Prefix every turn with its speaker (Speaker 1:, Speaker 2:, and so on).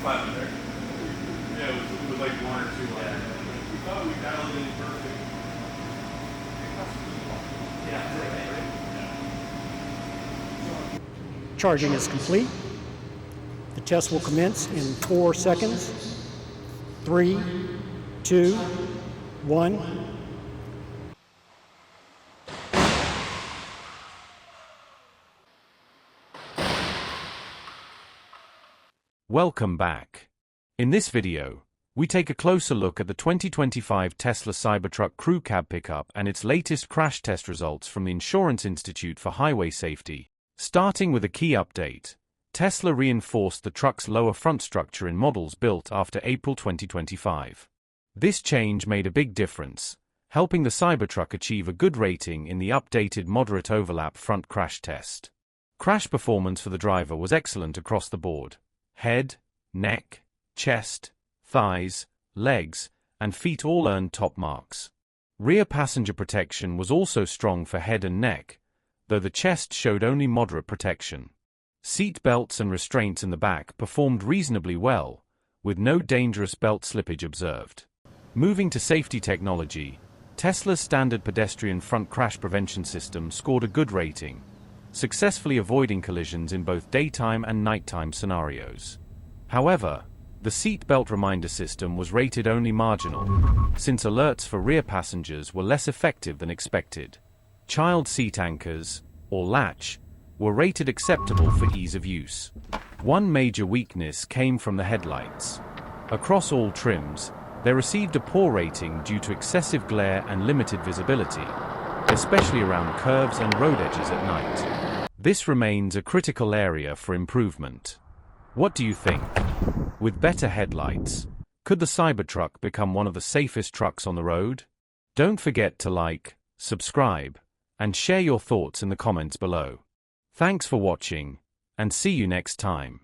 Speaker 1: clapping there. Yeah, it was like one or two. Yeah. We thought we dialed in perfect.
Speaker 2: Charging is complete. The test will commence in 4 seconds. 3, 2, 1.
Speaker 3: Welcome back. In this video, we take a closer look at the 2025 Tesla Cybertruck crew cab pickup and its latest crash test results from the Insurance Institute for Highway Safety. Starting with a key update, Tesla reinforced the truck's lower front structure in models built after April 2025. This change made a big difference, helping the Cybertruck achieve a good rating in the updated moderate overlap front crash test. Crash performance for the driver was excellent across the board. Head, neck, chest, thighs, legs, and feet all earned top marks. Rear passenger protection was also strong for head and neck, though the chest showed only moderate protection. Seat belts and restraints in the back performed reasonably well, with no dangerous belt slippage observed. Moving to safety technology, Tesla's standard pedestrian front crash prevention system scored a good rating, successfully avoiding collisions in both daytime and nighttime scenarios. However, the seat belt reminder system was rated only marginal, since alerts for rear passengers were less effective than expected. Child seat anchors, or latch, were rated acceptable for ease of use. One major weakness came from the headlights. Across all trims, they received a poor rating due to excessive glare and limited visibility, especially around curves and road edges at night. This remains a critical area for improvement. What do you think? With better headlights, could the Cybertruck become one of the safest trucks on the road? Don't forget to like, subscribe, and share your thoughts in the comments below. Thanks for watching, and see you next time.